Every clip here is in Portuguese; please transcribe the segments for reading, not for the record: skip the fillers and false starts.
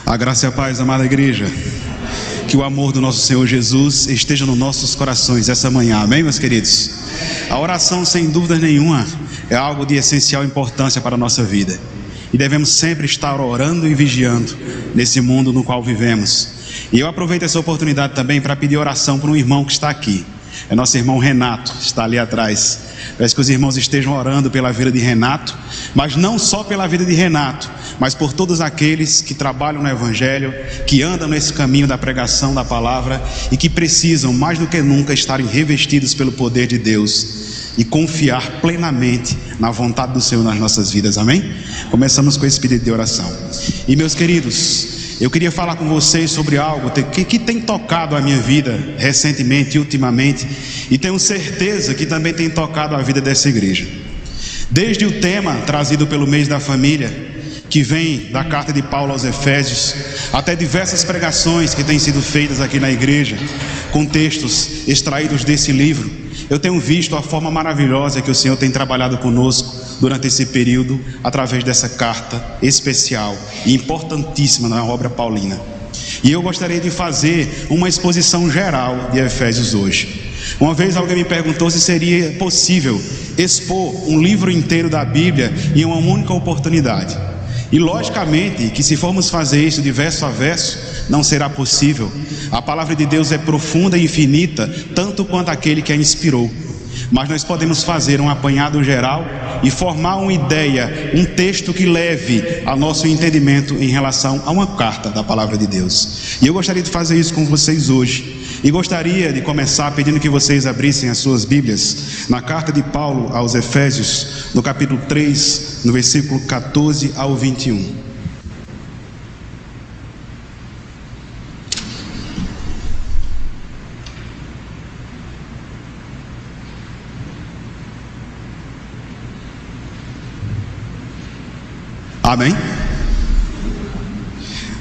A graça e a paz, amada igreja. Que o amor do nosso Senhor Jesus esteja nos nossos corações essa manhã, amém, meus queridos? A oração, sem dúvida nenhuma, é algo de essencial importância para a nossa vida. E devemos sempre estar orando e vigiando nesse mundo no qual vivemos. E eu aproveito essa oportunidade também para pedir oração para um irmão que está aqui. É nosso irmão Renato, está ali atrás. Peço que os irmãos estejam orando pela vida de Renato, mas não só pela vida de Renato, mas por todos aqueles que trabalham no Evangelho, que andam nesse caminho da pregação da palavra e que precisam mais do que nunca estarem revestidos pelo poder de Deus e confiar plenamente na vontade do Senhor nas nossas vidas, amém? Começamos com esse pedido de oração. E meus queridos, eu queria falar com vocês sobre algo que tem tocado a minha vida recentemente e ultimamente, e tenho certeza que também tem tocado a vida dessa igreja. Desde o tema trazido pelo mês da família, que vem da carta de Paulo aos Efésios, até diversas pregações que têm sido feitas aqui na igreja, com textos extraídos desse livro, eu tenho visto a forma maravilhosa que o Senhor tem trabalhado conosco durante esse período, através dessa carta especial e importantíssima na obra paulina. E eu gostaria de fazer uma exposição geral de Efésios hoje. Uma vez alguém me perguntou se seria possível expor um livro inteiro da Bíblia em uma única oportunidade. E logicamente que se formos fazer isso de verso a verso, não será possível. A palavra de Deus é profunda e infinita, tanto quanto aquele que a inspirou. Mas nós podemos fazer um apanhado geral e formar uma ideia, um texto que leve a nosso entendimento em relação a uma carta da palavra de Deus. E eu gostaria de fazer isso com vocês hoje. E gostaria de começar pedindo que vocês abrissem as suas Bíblias na carta de Paulo aos Efésios, no capítulo 3, no versículo 14 ao 21. Amém?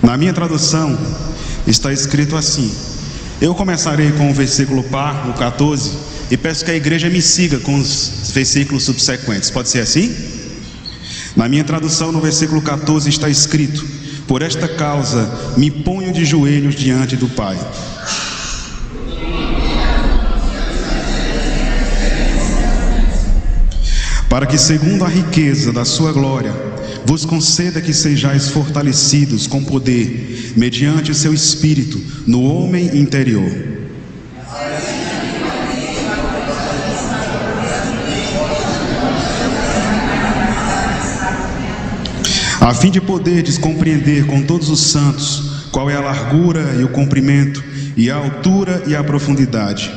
Na minha tradução está escrito assim. Eu começarei com o versículo par, o 14, e peço que a igreja me siga com os versículos subsequentes. Pode ser assim? Na minha tradução, no versículo 14 está escrito: por esta causa me ponho de joelhos diante do Pai, para que, segundo a riqueza da sua glória, vos conceda que sejais fortalecidos com poder, mediante o seu Espírito, no homem interior. A fim de poderdes compreender com todos os santos qual é a largura e o comprimento, e a altura e a profundidade.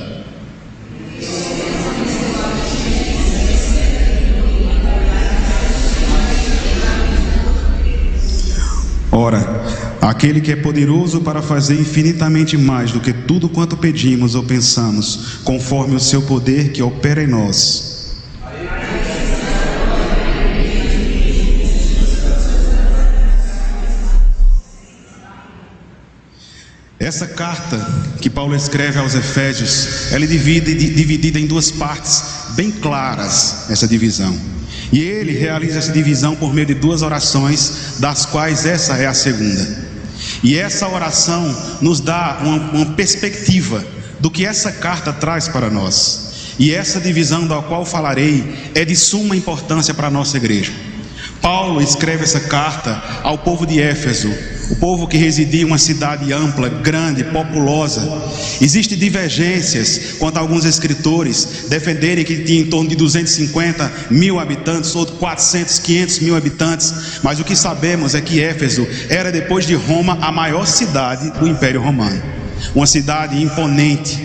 Ora, aquele que é poderoso para fazer infinitamente mais do que tudo quanto pedimos ou pensamos, conforme o seu poder que opera em nós. Essa carta que Paulo escreve aos Efésios, ela é dividida em duas partes bem claras, essa divisão. E ele realiza essa divisão por meio de duas orações, das quais essa é a segunda. E essa oração nos dá uma perspectiva do que essa carta traz para nós. E essa divisão da qual falarei é de suma importância para a nossa igreja. Paulo escreve essa carta ao povo de Éfeso, o povo que residia em uma cidade ampla, grande, populosa. Existem divergências quanto a alguns escritores defenderem que tinha em torno de 250 mil habitantes, outros 400, 500 mil habitantes. Mas o que sabemos é que Éfeso era, depois de Roma, a maior cidade do Império Romano. Uma cidade imponente,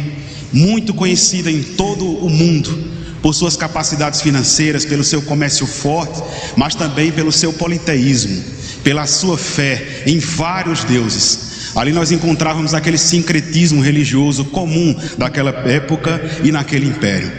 muito conhecida em todo o mundo, por suas capacidades financeiras, pelo seu comércio forte, mas também pelo seu politeísmo, pela sua fé em vários deuses. Ali nós encontrávamos aquele sincretismo religioso comum daquela época e naquele império.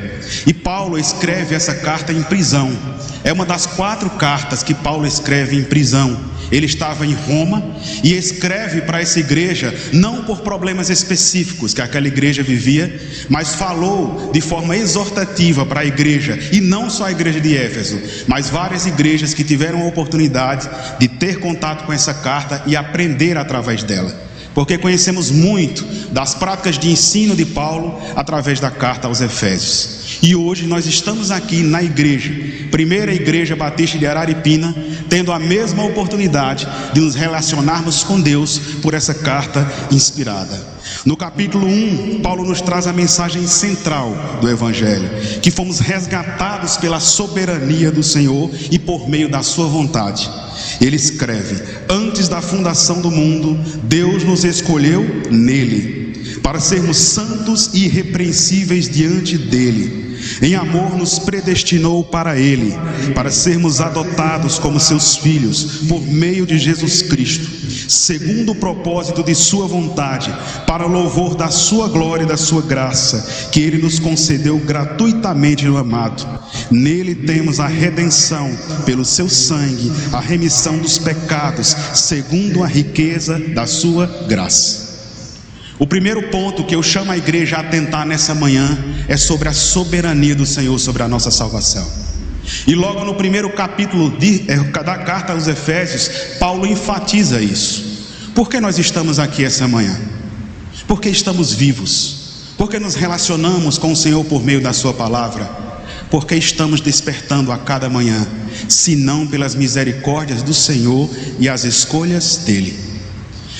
E Paulo escreve essa carta em prisão. É uma das 4 cartas que Paulo escreve em prisão. Ele estava em Roma e escreve para essa igreja, não por problemas específicos que aquela igreja vivia, mas falou de forma exortativa para a igreja, e não só a igreja de Éfeso, mas várias igrejas que tiveram a oportunidade de ter contato com essa carta e aprender através dela. Porque conhecemos muito das práticas de ensino de Paulo através da carta aos Efésios. E hoje nós estamos aqui na igreja, Primeira Igreja Batista de Araripina, tendo a mesma oportunidade de nos relacionarmos com Deus por essa carta inspirada. No capítulo 1, Paulo nos traz a mensagem central do Evangelho, que fomos resgatados pela soberania do Senhor e por meio da sua vontade. Ele escreve: antes da fundação do mundo, Deus nos escolheu nele, para sermos santos e irrepreensíveis diante dele. Em amor nos predestinou para ele, para sermos adotados como seus filhos, por meio de Jesus Cristo, segundo o propósito de sua vontade, para o louvor da sua glória e da sua graça, que ele nos concedeu gratuitamente no amado. Nele temos a redenção, pelo seu sangue, a remissão dos pecados, segundo a riqueza da sua graça. O primeiro ponto que eu chamo a igreja a atentar nessa manhã é sobre a soberania do Senhor sobre a nossa salvação. E logo no primeiro capítulo da carta aos Efésios, Paulo enfatiza isso. Por que nós estamos aqui essa manhã? Porque estamos vivos, porque nos relacionamos com o Senhor por meio da sua palavra, porque estamos despertando a cada manhã, senão pelas misericórdias do Senhor e as escolhas dele.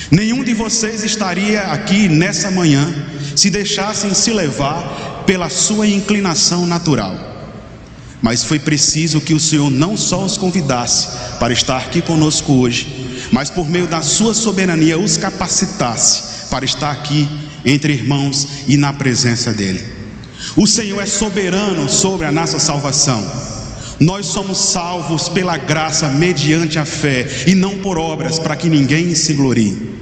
Nenhum de vocês estaria aqui nessa manhã se deixassem se levar pela sua inclinação natural. Mas foi preciso que o Senhor não só os convidasse para estar aqui conosco hoje, mas por meio da sua soberania os capacitasse para estar aqui entre irmãos e na presença dele. O Senhor é soberano sobre a nossa salvação. Nós somos salvos pela graça mediante a fé e não por obras, para que ninguém se glorie.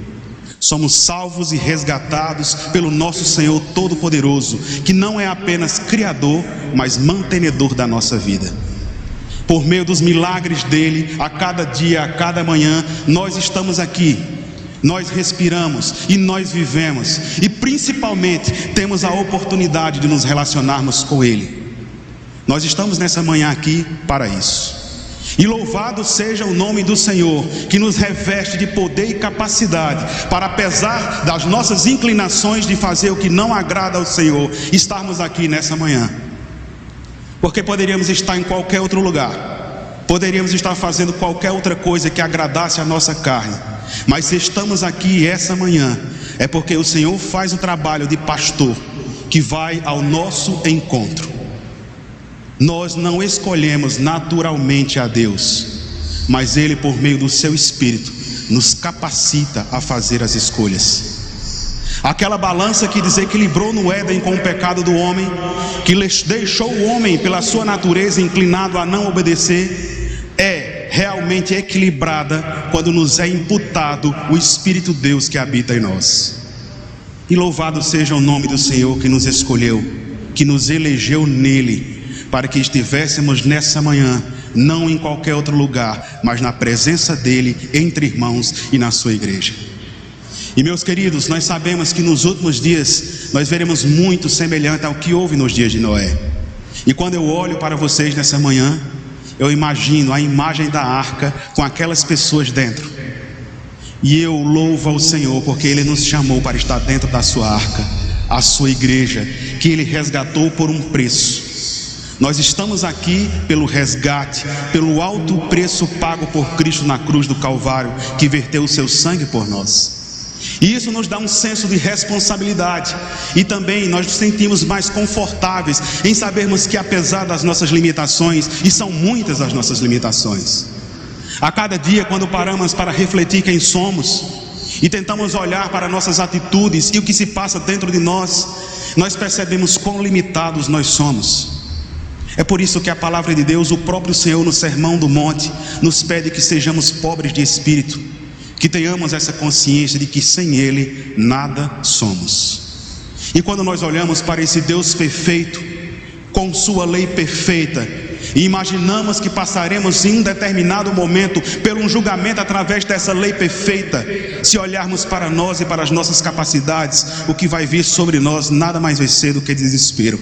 Somos salvos e resgatados pelo nosso Senhor Todo-Poderoso, que não é apenas Criador, mas mantenedor da nossa vida. Por meio dos milagres dele, a cada dia, a cada manhã, nós estamos aqui, nós respiramos e nós vivemos, e principalmente temos a oportunidade de nos relacionarmos com ele. Nós estamos nessa manhã aqui para isso. E louvado seja o nome do Senhor, que nos reveste de poder e capacidade para, apesar das nossas inclinações de fazer o que não agrada ao Senhor, estarmos aqui nessa manhã. Porque poderíamos estar em qualquer outro lugar, poderíamos estar fazendo qualquer outra coisa que agradasse a nossa carne, mas se estamos aqui essa manhã, é porque o Senhor faz o trabalho de pastor que vai ao nosso encontro. Nós não escolhemos naturalmente a Deus, mas Ele, por meio do seu Espírito, nos capacita a fazer as escolhas. Aquela balança que desequilibrou no Éden com o pecado do homem, que deixou o homem pela sua natureza inclinado a não obedecer, é realmente equilibrada quando nos é imputado o Espírito de Deus que habita em nós. E louvado seja o nome do Senhor, que nos escolheu, que nos elegeu nele, para que estivéssemos nessa manhã, não em qualquer outro lugar, mas na presença dele, entre irmãos e na sua igreja. E meus queridos, nós sabemos que nos últimos dias nós veremos muito semelhante ao que houve nos dias de Noé. E quando eu olho para vocês nessa manhã, eu imagino a imagem da arca com aquelas pessoas dentro. E eu louvo ao Senhor porque Ele nos chamou para estar dentro da sua arca, a sua igreja, que Ele resgatou por um preço. Nós estamos aqui pelo resgate, pelo alto preço pago por Cristo na cruz do Calvário, que verteu o seu sangue por nós. E isso nos dá um senso de responsabilidade, e também nós nos sentimos mais confortáveis em sabermos que, apesar das nossas limitações, e são muitas as nossas limitações, a cada dia, quando paramos para refletir quem somos e tentamos olhar para nossas atitudes e o que se passa dentro de nós, nós percebemos quão limitados nós somos. É por isso que a palavra de Deus, o próprio Senhor no Sermão do Monte, nos pede que sejamos pobres de espírito, que tenhamos essa consciência de que sem Ele nada somos. E quando nós olhamos para esse Deus perfeito, com sua lei perfeita, e imaginamos que passaremos em um determinado momento por um julgamento através dessa lei perfeita. Se olharmos para nós e para as nossas capacidades, o que vai vir sobre nós nada mais vai ser do que desespero.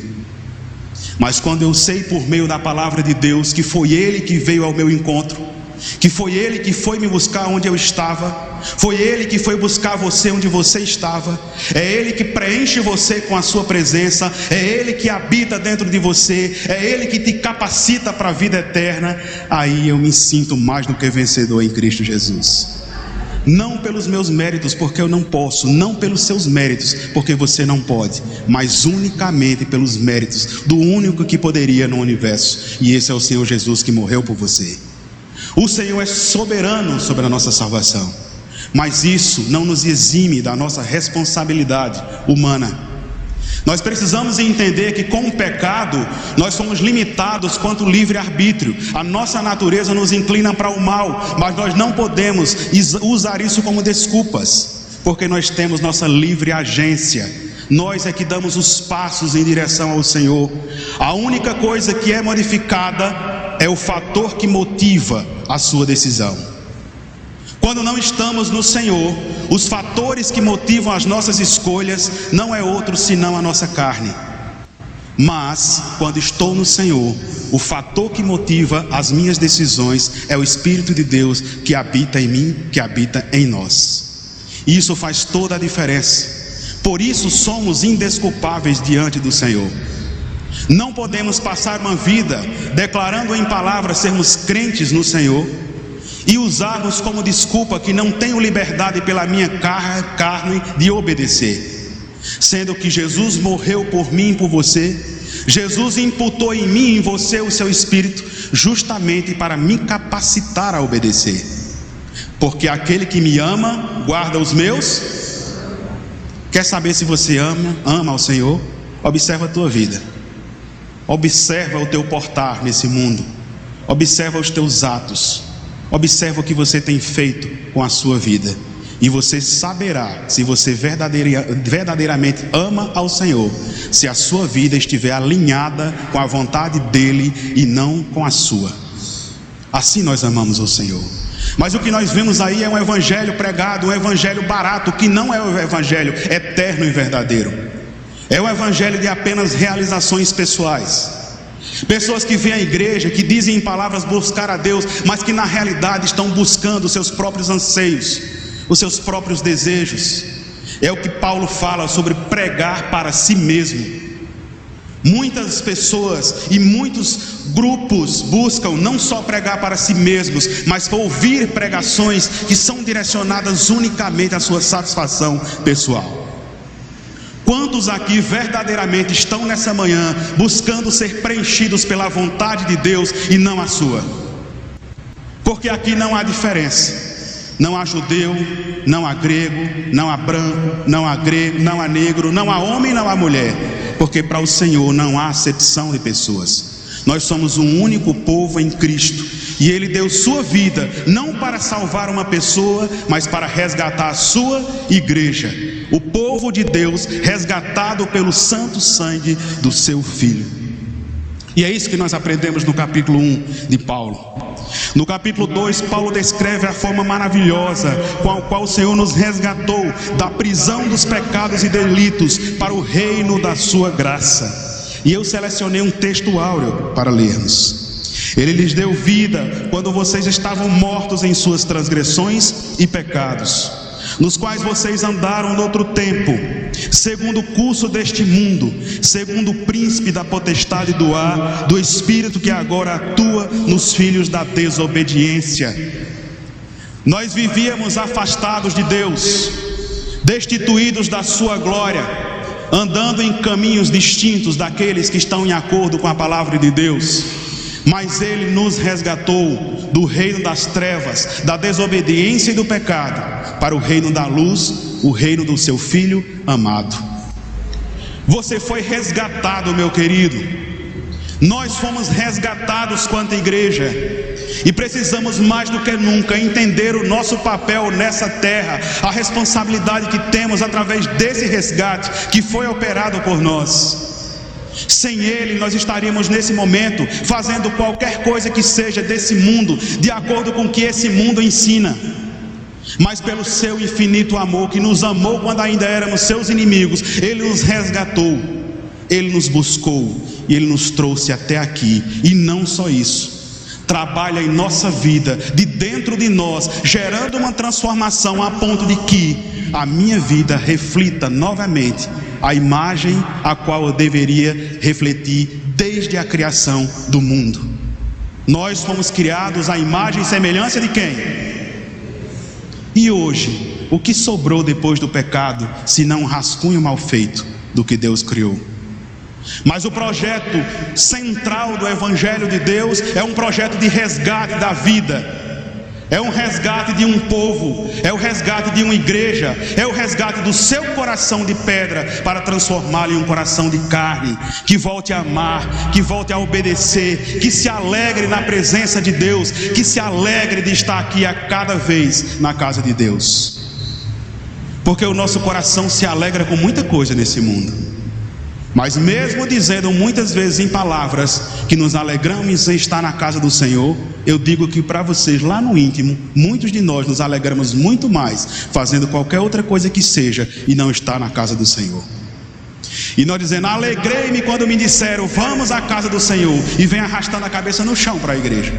Mas quando eu sei por meio da palavra de Deus que foi Ele que veio ao meu encontro, que foi Ele que foi me buscar onde eu estava, foi Ele que foi buscar você onde você estava, é Ele que preenche você com a sua presença, é Ele que habita dentro de você, é Ele que te capacita para a vida eterna, aí eu me sinto mais do que vencedor em Cristo Jesus. Não pelos meus méritos, porque eu não posso, não pelos seus méritos, porque você não pode, mas unicamente pelos méritos do único que poderia no universo, e esse é o Senhor Jesus que morreu por você. O Senhor é soberano sobre a nossa salvação, mas isso não nos exime da nossa responsabilidade humana. Nós precisamos entender que com o pecado nós somos limitados quanto ao livre-arbítrio. A nossa natureza nos inclina para o mal, mas nós não podemos usar isso como desculpas, porque nós temos nossa livre agência. Nós é que damos os passos em direção ao Senhor. A única coisa que é modificada é o fator que motiva a sua decisão. Quando não estamos no Senhor, os fatores que motivam as nossas escolhas não é outro senão a nossa carne. Mas, quando estou no Senhor, o fator que motiva as minhas decisões é o Espírito de Deus que habita em mim, que habita em nós. E isso faz toda a diferença. Por isso somos indesculpáveis diante do Senhor. Não podemos passar uma vida declarando em palavras sermos crentes no Senhor e usarmos como desculpa que não tenho liberdade pela minha carne de obedecer, sendo que Jesus morreu por mim e por você. Jesus imputou em mim e em você o seu Espírito, justamente para me capacitar a obedecer, porque aquele que me ama guarda os meus. Quer saber se você ama ao Senhor? Observa a tua vida, observa o teu portar nesse mundo, observa os teus atos, observa o que você tem feito com a sua vida, e você saberá se você verdadeiramente ama ao Senhor, se a sua vida estiver alinhada com a vontade dEle e não com a sua. Assim nós amamos ao Senhor. Mas o que nós vemos aí é um evangelho pregado, um evangelho barato, que não é o evangelho eterno e verdadeiro. É um evangelho de apenas realizações pessoais. Pessoas que vêm à igreja, que dizem em palavras buscar a Deus, mas que na realidade estão buscando os seus próprios anseios, os seus próprios desejos. É o que Paulo fala sobre pregar para si mesmo. Muitas pessoas e muitos grupos buscam não só pregar para si mesmos, mas ouvir pregações que são direcionadas unicamente à sua satisfação pessoal. Quantos aqui verdadeiramente estão nessa manhã buscando ser preenchidos pela vontade de Deus e não a sua? Porque aqui não há diferença. Não há judeu, não há grego, não há branco, não há grego, não há negro, não há homem, não há mulher. Porque para o Senhor não há acepção de pessoas. Nós somos um único povo em Cristo, e Ele deu sua vida não para salvar uma pessoa, mas para resgatar a sua igreja, o povo de Deus resgatado pelo santo sangue do seu Filho. E é isso que nós aprendemos no capítulo 1 de Paulo. No capítulo 2, Paulo descreve a forma maravilhosa com a qual o Senhor nos resgatou da prisão dos pecados e delitos para o reino da sua graça. E eu selecionei um texto áureo para lermos. Ele lhes deu vida quando vocês estavam mortos em suas transgressões e pecados, nos quais vocês andaram noutro tempo, segundo o curso deste mundo, segundo o príncipe da potestade do ar, do espírito que agora atua nos filhos da desobediência. Nós vivíamos afastados de Deus, destituídos da sua glória, andando em caminhos distintos daqueles que estão em acordo com a palavra de Deus. Mas Ele nos resgatou do reino das trevas, da desobediência e do pecado, para o reino da luz, o reino do seu Filho amado. Você foi resgatado, meu querido. Nós fomos resgatados quanto igreja, e precisamos mais do que nunca entender o nosso papel nessa terra, a responsabilidade que temos através desse resgate que foi operado por nós. Sem Ele nós estaríamos nesse momento fazendo qualquer coisa que seja desse mundo, de acordo com o que esse mundo ensina. Mas pelo seu infinito amor, que nos amou quando ainda éramos seus inimigos, Ele nos resgatou, Ele nos buscou e Ele nos trouxe até aqui. E não só isso, trabalha em nossa vida, de dentro de nós, gerando uma transformação a ponto de que a minha vida reflita novamente a imagem a qual eu deveria refletir desde a criação do mundo. Nós fomos criados à imagem e semelhança de quem? E hoje, o que sobrou depois do pecado, senão um rascunho mal feito do que Deus criou? Mas o projeto central do Evangelho de Deus é um projeto de resgate da vida. É um resgate de um povo, é o resgate de uma igreja, é o resgate do seu coração de pedra para transformá-lo em um coração de carne, que volte a amar, que volte a obedecer, que se alegre na presença de Deus, que se alegre de estar aqui a cada vez na casa de Deus. Porque o nosso coração se alegra com muita coisa nesse mundo. Mas mesmo dizendo muitas vezes em palavras que nos alegramos em estar na casa do Senhor, eu digo que para vocês lá no íntimo, muitos de nós nos alegramos muito mais fazendo qualquer outra coisa que seja e não estar na casa do Senhor. E nós dizendo, alegrei-me quando me disseram, vamos à casa do Senhor, e vem arrastando a cabeça no chão para a igreja.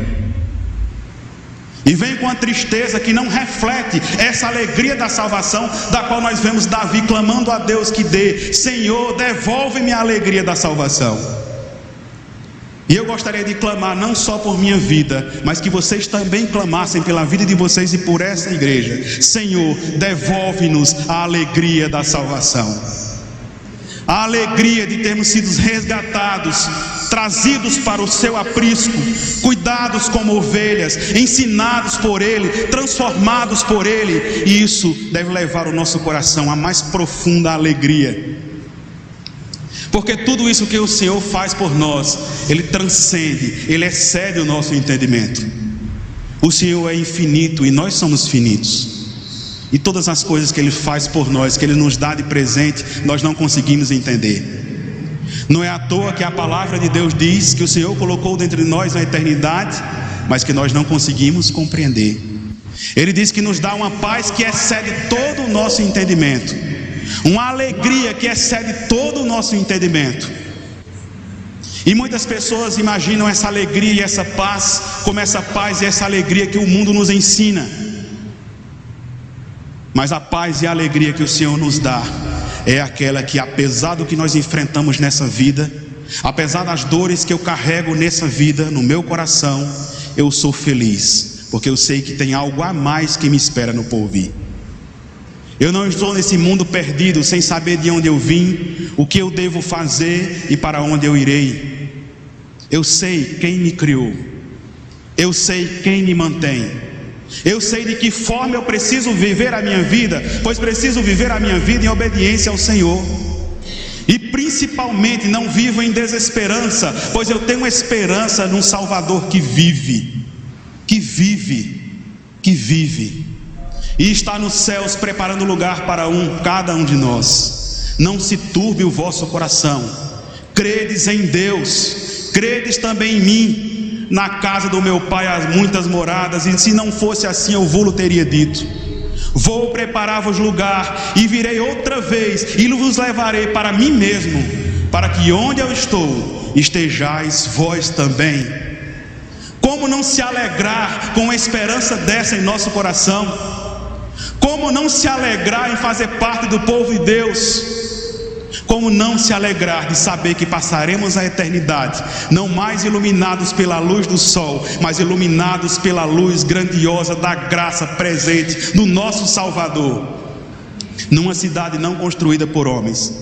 E vem com a tristeza que não reflete essa alegria da salvação, da qual nós vemos Davi clamando a Deus que dê, Senhor, devolve-me a alegria da salvação. E eu gostaria de clamar não só por minha vida, mas que vocês também clamassem pela vida de vocês e por essa igreja. Senhor, devolve-nos a alegria da salvação. A alegria de termos sido resgatados, trazidos para o seu aprisco, cuidados como ovelhas, ensinados por Ele, transformados por Ele. E isso deve levar o nosso coração à mais profunda alegria. Porque tudo isso que o Senhor faz por nós, Ele transcende, Ele excede o nosso entendimento. O Senhor é infinito e nós somos finitos. E todas as coisas que Ele faz por nós, que Ele nos dá de presente, nós não conseguimos entender. Não é à toa que a palavra de Deus diz que o Senhor colocou dentre nós na eternidade, mas que nós não conseguimos compreender. Ele diz que nos dá uma paz que excede todo o nosso entendimento, uma alegria que excede todo o nosso entendimento. E muitas pessoas imaginam essa alegria e essa paz como essa paz e essa alegria que o mundo nos ensina. Mas a paz e a alegria que o Senhor nos dá é aquela que, apesar do que nós enfrentamos nessa vida, apesar das dores que eu carrego nessa vida, no meu coração, eu sou feliz, porque eu sei que tem algo a mais que me espera no porvir. Eu não estou nesse mundo perdido, sem saber de onde eu vim, o que eu devo fazer e para onde eu irei. Eu sei quem me criou, eu sei quem me mantém. Eu sei de que forma eu preciso viver a minha vida, pois preciso viver a minha vida em obediência ao Senhor. E principalmente não vivo em desesperança, pois eu tenho esperança num Salvador que vive, e está nos céus preparando lugar para cada um de nós. Não se turbe o vosso coração, credes em Deus, credes também em mim. Na casa do meu pai há muitas moradas, e se não fosse assim eu vou-lo teria dito. Vou preparar-vos lugar, e virei outra vez, e vos levarei para mim mesmo, para que onde eu estou, estejais vós também. Como não se alegrar com a esperança dessa em nosso coração? Como não se alegrar em fazer parte do povo de Deus? Como não se alegrar de saber que passaremos a eternidade, não mais iluminados pela luz do sol, mas iluminados pela luz grandiosa da graça presente do nosso Salvador, numa cidade não construída por homens,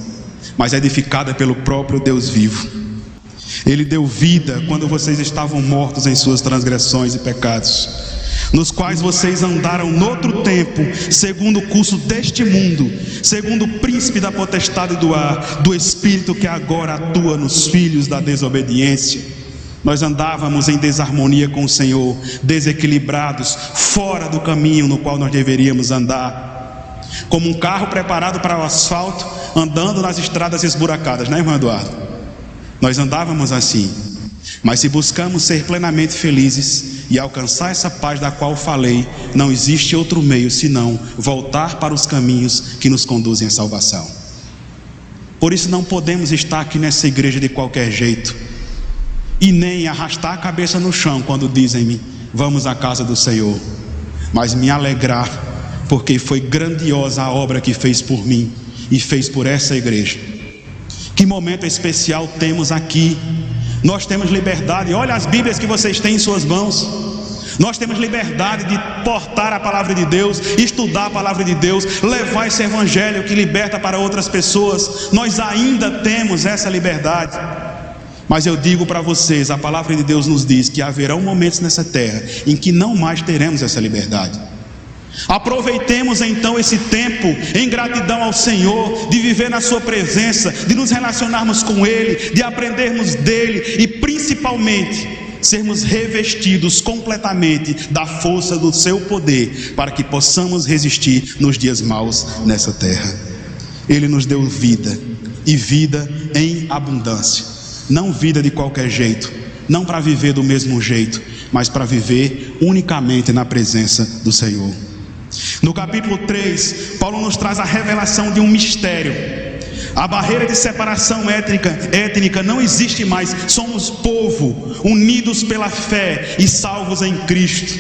mas edificada pelo próprio Deus vivo. Ele deu vida quando vocês estavam mortos em suas transgressões e pecados, nos quais vocês andaram noutro tempo, segundo o curso deste mundo, segundo o príncipe da potestade do ar, do espírito que agora atua nos filhos da desobediência. Nós andávamos em desarmonia com o Senhor, desequilibrados, fora do caminho no qual nós deveríamos andar, como um carro preparado para o asfalto, andando nas estradas esburacadas, né, irmão Eduardo? nós andávamos assim. Mas se buscamos ser plenamente felizes e alcançar essa paz da qual falei, não existe outro meio senão voltar para os caminhos que nos conduzem à salvação. Por isso não podemos estar aqui nessa igreja de qualquer jeito, e nem arrastar a cabeça no chão quando dizem-me, vamos à casa do Senhor, mas me alegrar, porque foi grandiosa a obra que fez por mim e fez por essa igreja. Que momento especial temos aqui. Nós temos liberdade, olha as Bíblias que vocês têm em suas mãos. Nós temos liberdade de portar a palavra de Deus, estudar a palavra de Deus, levar esse evangelho que liberta para outras pessoas. Nós ainda temos essa liberdade. Mas eu digo para vocês, a palavra de Deus nos diz que haverão momentos nessa terra em que não mais teremos essa liberdade. Aproveitemos então esse tempo em gratidão ao Senhor, de viver na sua presença, de nos relacionarmos com Ele, de aprendermos dEle e principalmente sermos revestidos completamente da força do seu poder, para que possamos resistir nos dias maus nessa terra. Ele nos deu vida, e vida em abundância. Não vida de qualquer jeito, não para viver do mesmo jeito, mas para viver unicamente na presença do Senhor. No capítulo 3, Paulo nos traz a revelação de um mistério. A barreira de separação étnica não existe mais. Somos povo, unidos pela fé e salvos em Cristo.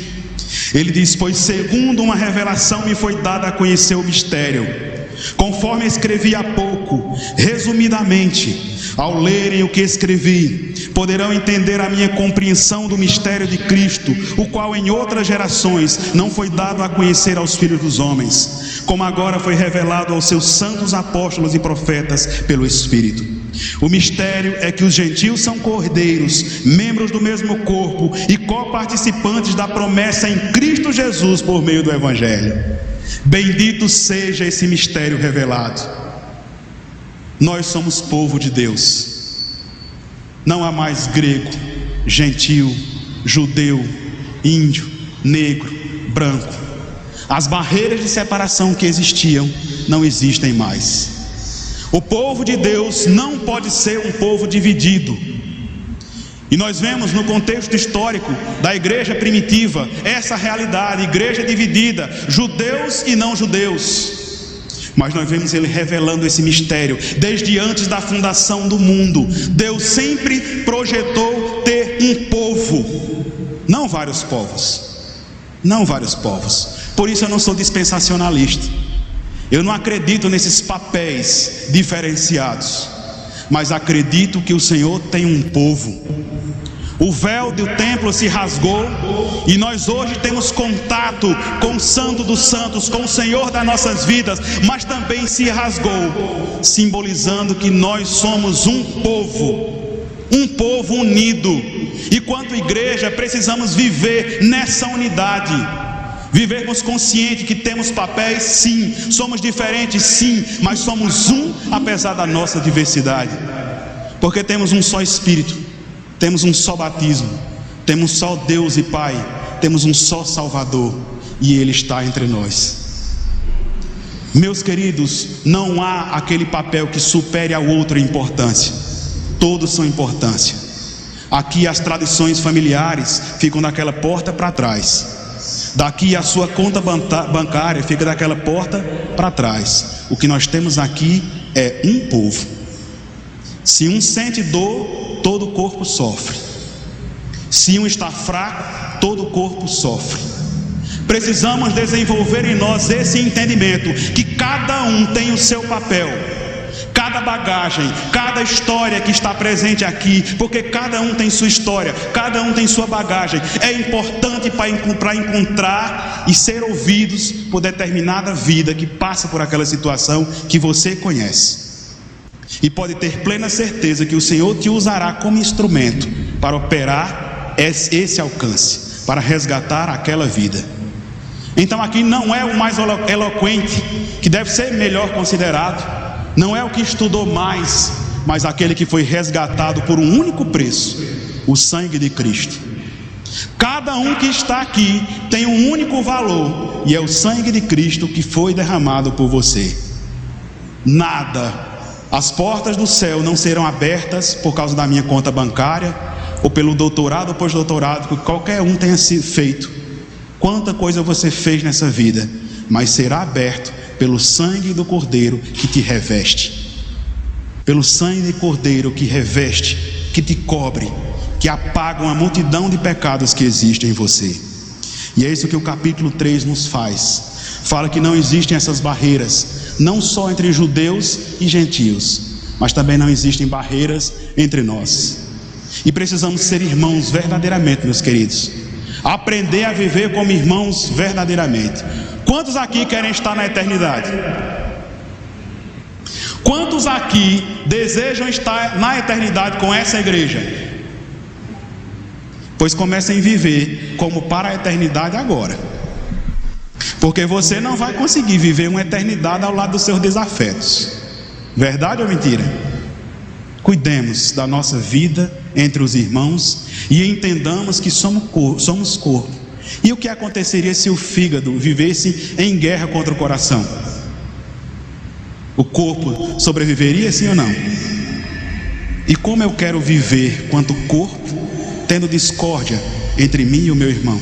Ele diz, pois segundo uma revelação me foi dada a conhecer o mistério, conforme escrevi há pouco, resumidamente. Ao lerem o que escrevi, poderão entender a minha compreensão do mistério de Cristo, o qual em outras gerações não foi dado a conhecer aos filhos dos homens, como agora foi revelado aos seus santos apóstolos e profetas pelo Espírito. O mistério é que os gentios são cordeiros, membros do mesmo corpo e coparticipantes da promessa em Cristo Jesus por meio do Evangelho. Bendito seja esse mistério revelado. Nós somos povo de Deus. Não há mais grego, gentil, judeu, índio, negro, branco. As barreiras de separação que existiam não existem mais. O povo de Deus não pode ser um povo dividido. E nós vemos no contexto histórico da igreja primitiva essa realidade, igreja dividida, judeus e não judeus. Mas nós vemos ele revelando esse mistério desde antes da fundação do mundo. Deus sempre projetou ter um povo, não vários povos, não vários povos. Por isso eu não sou dispensacionalista. Eu não acredito nesses papéis diferenciados, mas acredito que o Senhor tem um povo. O véu do templo se rasgou e nós hoje temos contato com o Santo dos Santos, com o Senhor das nossas vidas, mas também se rasgou, simbolizando que nós somos um povo unido. E quanto igreja precisamos viver nessa unidade, vivermos consciente que temos papéis, sim, somos diferentes, sim, mas somos um apesar da nossa diversidade, porque temos um só Espírito, temos um só batismo, temos um só Deus e Pai, temos um só Salvador, e Ele está entre nós. Meus queridos, não há aquele papel que supere ao outro em importância. Todos são importância. Aqui as tradições familiares ficam daquela porta para trás. Daqui a sua conta bancária fica daquela porta para trás. O que nós temos aqui é um povo. Se um sente dor, todo o corpo sofre. Se um está fraco, todo o corpo sofre. Precisamos desenvolver em nós esse entendimento, que cada um tem o seu papel, cada bagagem, cada história que está presente aqui, porque cada um tem sua história, cada um tem sua bagagem. É importante para encontrar e ser ouvidos por determinada vida que passa por aquela situação que você conhece. E pode ter plena certeza que o Senhor te usará como instrumento para operar esse alcance, para resgatar aquela vida. Então aqui não é o mais eloquente, que deve ser melhor considerado, não é o que estudou mais, mas aquele que foi resgatado por um único preço, o sangue de Cristo. Cada um que está aqui tem um único valor, e é o sangue de Cristo que foi derramado por você. Nada As portas do céu não serão abertas por causa da minha conta bancária, ou pelo doutorado ou pós-doutorado que qualquer um tenha sido feito. Quanta coisa você fez nessa vida, mas será aberto pelo sangue do Cordeiro que te reveste. Pelo sangue do Cordeiro que reveste, que te cobre, que apaga uma multidão de pecados que existem em você. E é isso que o capítulo 3 nos faz. Fala que não existem essas barreiras, não só entre judeus e gentios, mas também não existem barreiras entre nós. E precisamos ser irmãos verdadeiramente, meus queridos. Aprender a viver como irmãos verdadeiramente. Quantos aqui querem estar na eternidade? Quantos aqui desejam estar na eternidade com essa igreja? Pois comecem a viver como para a eternidade agora. Porque você não vai conseguir viver uma eternidade ao lado dos seus desafetos. Verdade ou mentira? Cuidemos da nossa vida entre os irmãos e entendamos que somos corpo. E o que aconteceria se o fígado vivesse em guerra contra o coração? O corpo sobreviveria, sim ou não? E como eu quero viver quanto corpo, tendo discórdia entre mim e o meu irmão,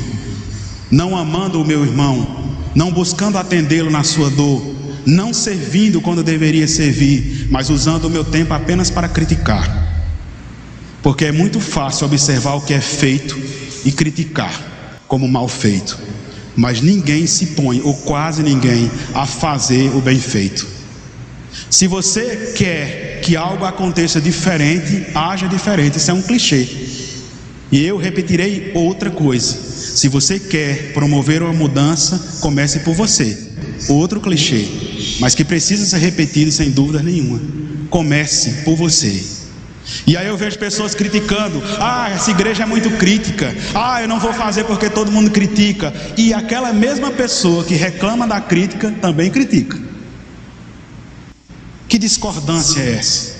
não amando o meu irmão, não buscando atendê-lo na sua dor, não servindo quando deveria servir, mas usando o meu tempo apenas para criticar? Porque é muito fácil observar o que é feito e criticar como mal feito, mas ninguém se põe, ou quase ninguém, a fazer o bem feito. Se você quer que algo aconteça diferente, haja diferente. Isso é um clichê. E eu repetirei outra coisa: se você quer promover uma mudança, comece por você. Outro clichê, mas que precisa ser repetido sem dúvida nenhuma: comece por você. E aí eu vejo pessoas criticando: essa igreja é muito crítica, eu não vou fazer porque todo mundo critica. E aquela mesma pessoa que reclama da crítica também critica. Que discordância é essa?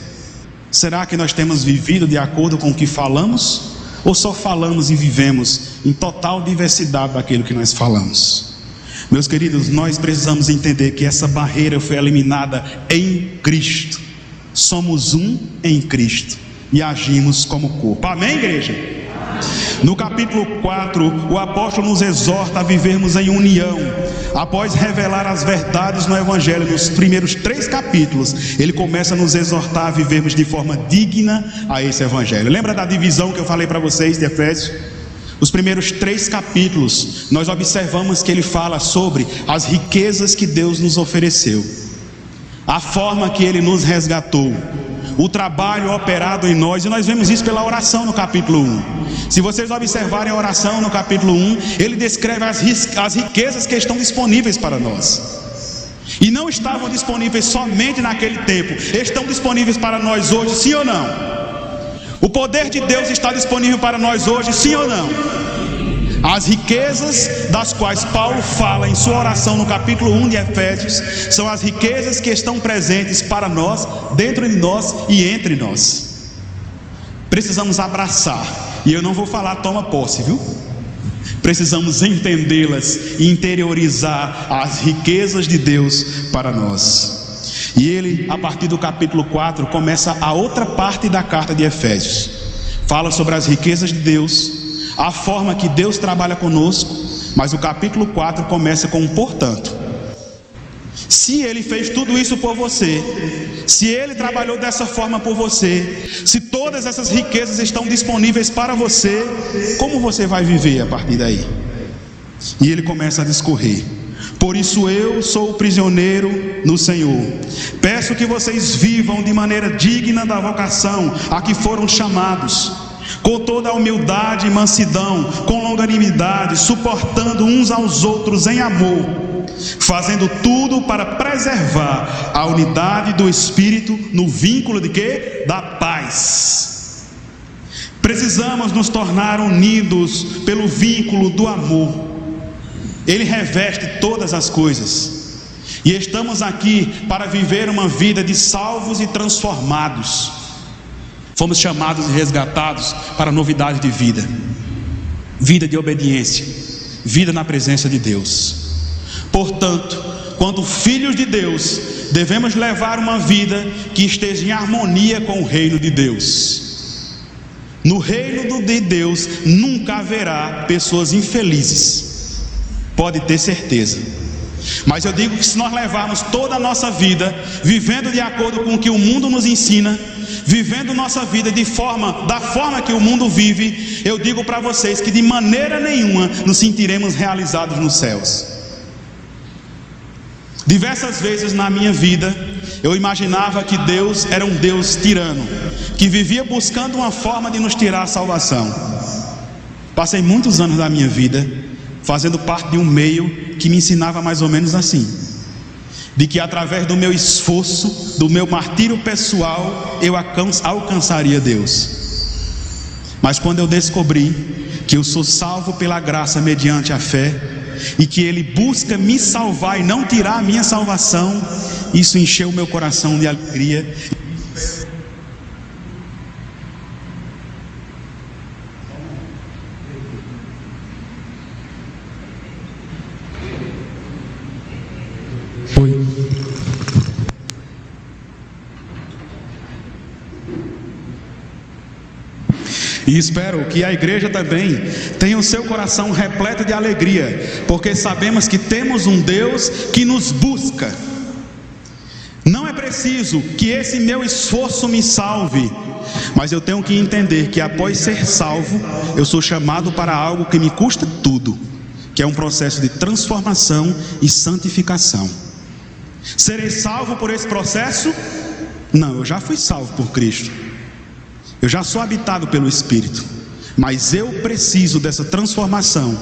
Será que nós temos vivido de acordo com o que falamos? Ou só falamos e vivemos em total diversidade daquilo que nós falamos? Meus queridos, nós precisamos entender que essa barreira foi eliminada em Cristo. Somos um em Cristo e agimos como corpo. Amém, igreja? No capítulo 4, o apóstolo nos exorta a vivermos em união. Após revelar as verdades no Evangelho, nos primeiros 3 capítulos, ele começa a nos exortar a vivermos de forma digna a esse Evangelho. Lembra da divisão que eu falei para vocês de Efésios? Os primeiros 3 capítulos, nós observamos que ele fala sobre as riquezas que Deus nos ofereceu, a forma que ele nos resgatou, o trabalho operado em nós. E nós vemos isso pela oração no capítulo 1. Se vocês observarem a oração no capítulo 1, ele descreve as riquezas que estão disponíveis para nós. E não estavam disponíveis somente naquele tempo, estão disponíveis para nós hoje, sim ou não? O poder de Deus está disponível para nós hoje, sim ou não? As riquezas das quais Paulo fala em sua oração no capítulo 1 de Efésios são as riquezas que estão presentes para nós, dentro de nós e entre nós. Precisamos abraçar, e eu não vou falar toma posse, viu? Precisamos entendê-las e interiorizar as riquezas de Deus para nós. E ele, a partir do capítulo 4, começa a outra parte da carta de Efésios. Fala sobre as riquezas de Deus, a forma que Deus trabalha conosco, mas o capítulo 4 começa com um portanto. Se ele fez tudo isso por você, se ele trabalhou dessa forma por você, se todas essas riquezas estão disponíveis para você, como você vai viver a partir daí? E ele começa a discorrer: por isso eu sou prisioneiro no Senhor, peço que vocês vivam de maneira digna da vocação a que foram chamados, com toda a humildade e mansidão, com longanimidade, suportando uns aos outros em amor, fazendo tudo para preservar a unidade do Espírito no vínculo de quê? Da paz. Precisamos nos tornar unidos pelo vínculo do amor. Ele reveste todas as coisas, e estamos aqui para viver uma vida de salvos e transformados. Fomos chamados e resgatados para novidade de vida, vida de obediência, vida na presença de Deus. Portanto, quanto filhos de Deus, devemos levar uma vida que esteja em harmonia com o reino de Deus. No reino de Deus nunca haverá pessoas infelizes, pode ter certeza. Mas eu digo que se nós levarmos toda a nossa vida vivendo de acordo com o que o mundo nos ensina, vivendo nossa vida da forma que o mundo vive, eu digo para vocês que de maneira nenhuma nos sentiremos realizados nos céus. Diversas vezes na minha vida eu imaginava que Deus era um Deus tirano, que vivia buscando uma forma de nos tirar a salvação. Passei muitos anos da minha vida fazendo parte de um meio que me ensinava mais ou menos assim, de que através do meu esforço, do meu martírio pessoal, eu alcançaria Deus. Mas quando eu descobri que eu sou salvo pela graça mediante a fé, e que Ele busca me salvar e não tirar a minha salvação, isso encheu o meu coração de alegria. E espero que a igreja também tenha o seu coração repleto de alegria, porque sabemos que temos um Deus que nos busca. Não é preciso que esse meu esforço me salve, mas eu tenho que entender que após ser salvo, eu sou chamado para algo que me custa tudo, que é um processo de transformação e santificação. Serei salvo por esse processo? Não, eu já fui salvo por Cristo. Eu já sou habitado pelo Espírito, mas eu preciso dessa transformação,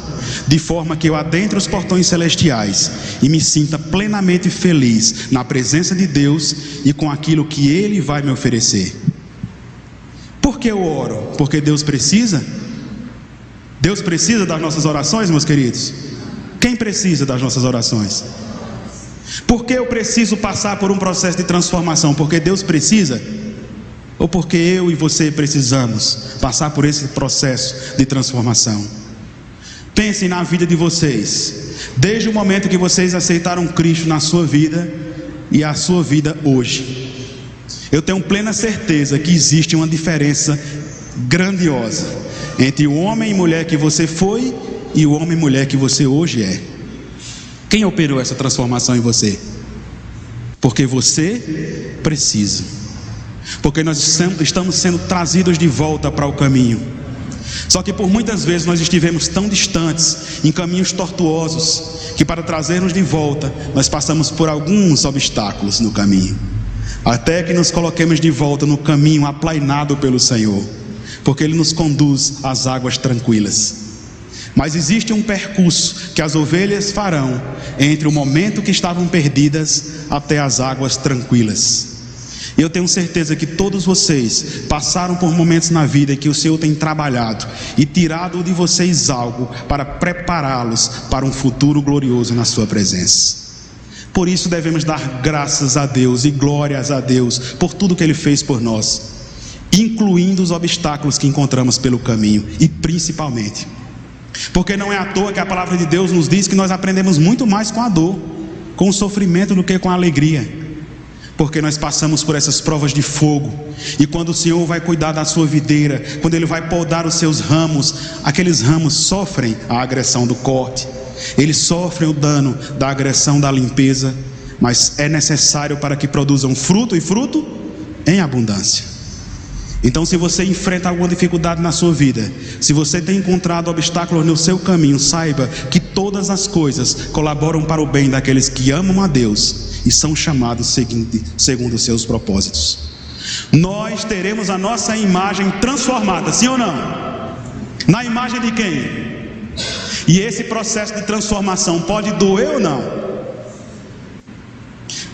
de forma que eu adentre os portões celestiais e me sinta plenamente feliz na presença de Deus e com aquilo que Ele vai me oferecer. Por que eu oro? Porque Deus precisa? Deus precisa das nossas orações, meus queridos? Quem precisa das nossas orações? Por que eu preciso passar por um processo de transformação? Porque Deus precisa? Ou porque eu e você precisamos passar por esse processo de transformação? Pensem na vida de vocês, desde o momento que vocês aceitaram Cristo na sua vida e a sua vida hoje. Eu tenho plena certeza que existe uma diferença grandiosa entre o homem e mulher que você foi e o homem e mulher que você hoje é. Quem operou essa transformação em você? Porque você precisa. Porque nós estamos sendo trazidos de volta para o caminho. Só que por muitas vezes nós estivemos tão distantes, em caminhos tortuosos, que para trazermos de volta, nós passamos por alguns obstáculos no caminho, até que nos coloquemos de volta no caminho aplainado pelo Senhor, porque Ele nos conduz às águas tranquilas. Mas existe um percurso que as ovelhas farão entre o momento que estavam perdidas até as águas tranquilas. Eu tenho certeza que todos vocês passaram por momentos na vida em que o Senhor tem trabalhado e tirado de vocês algo para prepará-los para um futuro glorioso na sua presença. Por isso devemos dar graças a Deus e glórias a Deus por tudo que Ele fez por nós, incluindo os obstáculos que encontramos pelo caminho, e principalmente porque não é à toa que a palavra de Deus nos diz que nós aprendemos muito mais com a dor, com o sofrimento, do que com a alegria. Porque nós passamos por essas provas de fogo, e quando o Senhor vai cuidar da sua videira, quando Ele vai podar os seus ramos, aqueles ramos sofrem a agressão do corte, eles sofrem o dano da agressão da limpeza, mas é necessário para que produzam fruto, e fruto em abundância. Então, se você enfrenta alguma dificuldade na sua vida, se você tem encontrado obstáculos no seu caminho, saiba que todas as coisas colaboram para o bem daqueles que amam a Deus e são chamados segundo os seus propósitos. Nós teremos a nossa imagem transformada, sim ou não? Na imagem de quem? E esse processo de transformação pode doer ou não?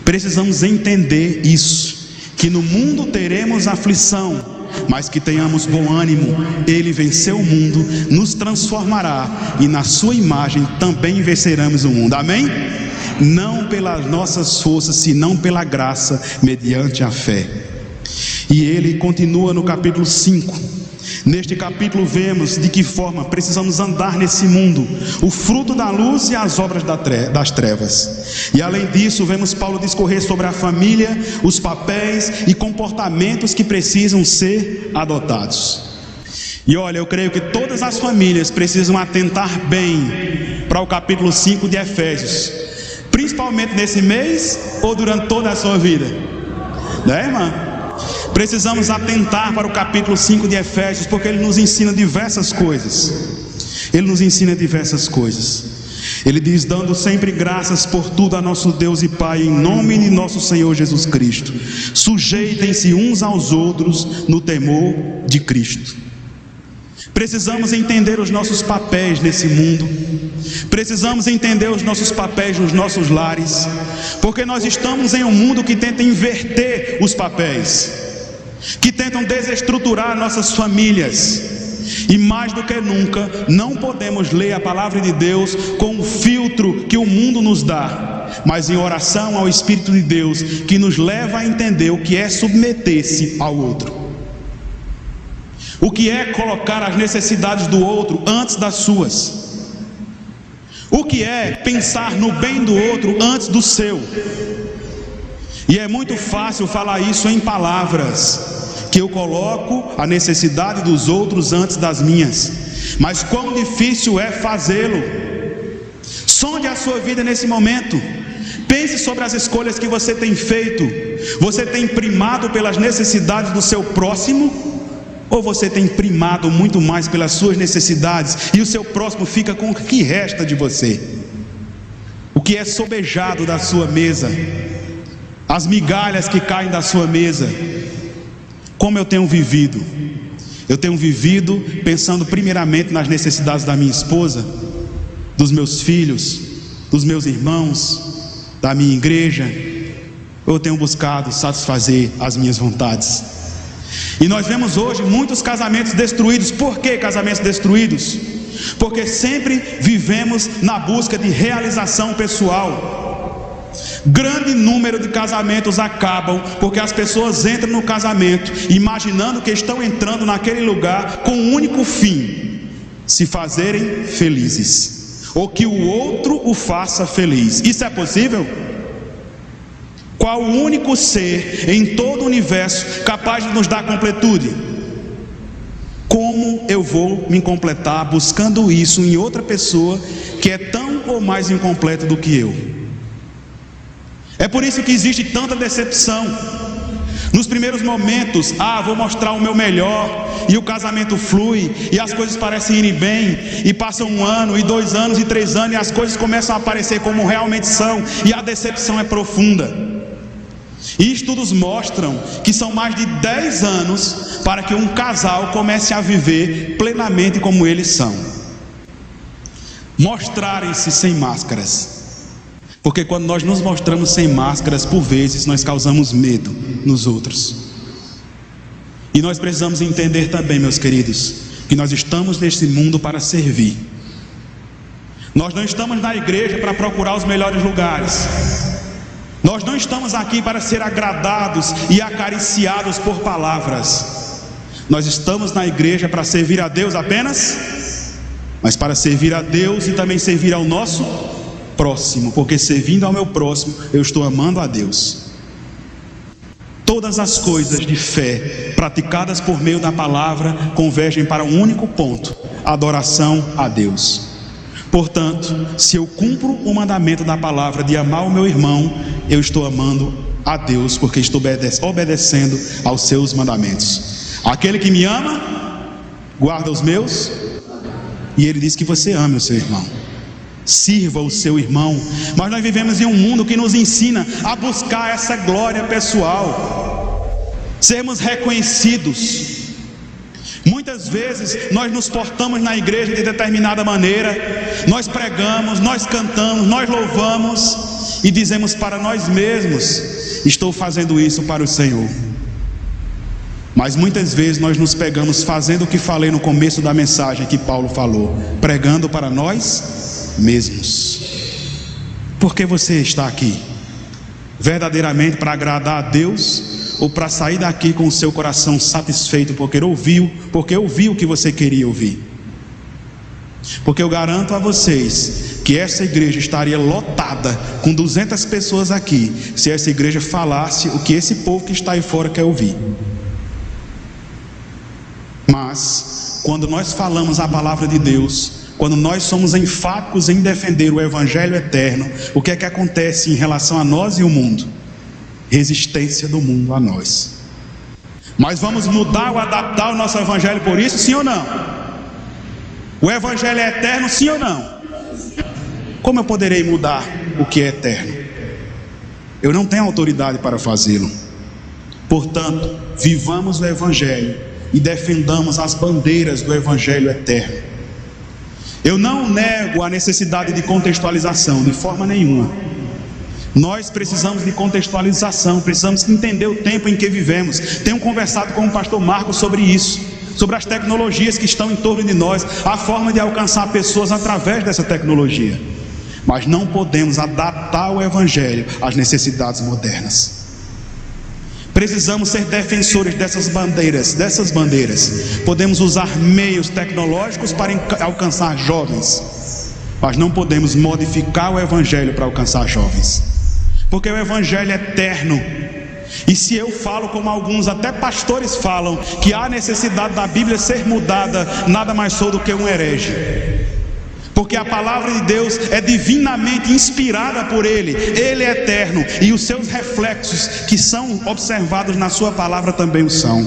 Precisamos entender isso, que no mundo teremos aflição, mas que tenhamos bom ânimo. Ele venceu o mundo, nos transformará, e na sua imagem também venceremos o mundo. Amém? Não pelas nossas forças, senão pela graça, mediante a fé. E ele continua no capítulo 5, Neste capítulo vemos de que forma precisamos andar nesse mundo, o fruto da luz e as obras das trevas. E além disso, vemos Paulo discorrer sobre a família, os papéis e comportamentos que precisam ser adotados. E olha, eu creio que todas as famílias precisam atentar bem para o capítulo 5 de Efésios, principalmente nesse mês ou durante toda a sua vida, né, irmã? Precisamos atentar para o capítulo 5 de Efésios, porque ele nos ensina diversas coisas. Ele nos ensina diversas coisas. Ele diz: dando sempre graças por tudo a nosso Deus e Pai, em nome de nosso Senhor Jesus Cristo. Sujeitem-se uns aos outros no temor de Cristo. Precisamos entender os nossos papéis nesse mundo. Precisamos entender os nossos papéis nos nossos lares, porque nós estamos em um mundo que tenta inverter os papéis, que tentam desestruturar nossas famílias. E mais do que nunca, não podemos ler a palavra de Deus com o filtro que o mundo nos dá, mas em oração ao Espírito de Deus, que nos leva a entender o que é submeter-se ao outro, o que é colocar as necessidades do outro antes das suas, o que é pensar no bem do outro antes do seu. E é muito fácil falar isso em palavras, que eu coloco a necessidade dos outros antes das minhas, mas quão difícil é fazê-lo. Sonde a sua vida nesse momento. Pense sobre as escolhas que você tem feito. Você tem primado pelas necessidades do seu próximo, ou você tem primado muito mais pelas suas necessidades, e o seu próximo fica com o que resta de você, o que é sobejado da sua mesa, as migalhas que caem da sua mesa? Como eu tenho vivido? Eu tenho vivido pensando primeiramente nas necessidades da minha esposa, dos meus filhos, dos meus irmãos, da minha igreja, ou eu tenho buscado satisfazer as minhas vontades? E nós vemos hoje muitos casamentos destruídos. Por que casamentos destruídos? Porque sempre vivemos na busca de realização pessoal. Grande número de casamentos acabam porque as pessoas entram no casamento imaginando que estão entrando naquele lugar com um único fim: se fazerem felizes, ou que o outro o faça feliz. Isso é possível? Qual o único ser em todo o universo capaz de nos dar completude? Como eu vou me completar buscando isso em outra pessoa que é tão ou mais incompleta do que eu? É por isso que existe tanta decepção. Nos primeiros momentos, vou mostrar o meu melhor, e o casamento flui, e as coisas parecem irem bem, e passam 1 ano, e 2 anos, e 3 anos, e as coisas começam a aparecer como realmente são, e a decepção é profunda. E estudos mostram que são mais de 10 anos para que um casal comece a viver plenamente como eles são. Mostrarem-se sem máscaras. Porque quando nós nos mostramos sem máscaras, por vezes nós causamos medo nos outros. E nós precisamos entender também, meus queridos, que nós estamos neste mundo para servir. Nós não estamos na igreja para procurar os melhores lugares. Nós não estamos aqui para ser agradados e acariciados por palavras. Nós estamos na igreja para servir a Deus apenas, mas para servir a Deus e também servir ao nosso próximo, porque servindo ao meu próximo, eu estou amando a Deus. Todas as coisas de fé praticadas por meio da palavra convergem para um único ponto: adoração a Deus. Portanto, se eu cumpro o mandamento da palavra de amar o meu irmão, eu estou amando a Deus, porque estou obedecendo aos seus mandamentos. Aquele que me ama, guarda os meus, e ele diz que você ame o seu irmão. Sirva o seu irmão. Mas nós vivemos em um mundo que nos ensina a buscar essa glória pessoal, sermos reconhecidos. Muitas vezes nós nos portamos na igreja de determinada maneira, nós pregamos, nós cantamos, nós louvamos e dizemos para nós mesmos: estou fazendo isso para o Senhor. Mas muitas vezes nós nos pegamos fazendo o que falei no começo da mensagem que Paulo falou, pregando para nós mesmos. Por que você está aqui? Verdadeiramente para agradar a Deus, ou para sair daqui com o seu coração satisfeito porque ouviu o que você queria ouvir. Porque eu garanto a vocês que essa igreja estaria lotada com 200 pessoas aqui, se essa igreja falasse o que esse povo que está aí fora quer ouvir. Mas quando nós falamos a palavra de Deus, quando nós somos enfáticos em defender o evangelho eterno, o que é que acontece em relação a nós e o mundo? Resistência do mundo a nós. Mas vamos mudar ou adaptar o nosso evangelho por isso, sim ou não? O evangelho é eterno, sim ou não? Como eu poderei mudar o que é eterno? Eu não tenho autoridade para fazê-lo. Portanto, vivamos o evangelho e defendamos as bandeiras do evangelho eterno. Eu não nego a necessidade de contextualização, de forma nenhuma. Nós precisamos de contextualização, precisamos entender o tempo em que vivemos. Tenho conversado com o pastor Marcos sobre isso, sobre as tecnologias que estão em torno de nós, a forma de alcançar pessoas através dessa tecnologia. Mas não podemos adaptar o evangelho às necessidades modernas. Precisamos ser defensores dessas bandeiras. Podemos usar meios tecnológicos para alcançar jovens, mas não podemos modificar o evangelho para alcançar jovens, porque o evangelho é eterno. E se eu falo como alguns, até pastores falam, que há necessidade da Bíblia ser mudada, nada mais sou do que um herege. Porque a palavra de Deus é divinamente inspirada por Ele é eterno, e os seus reflexos que são observados na sua palavra também o são.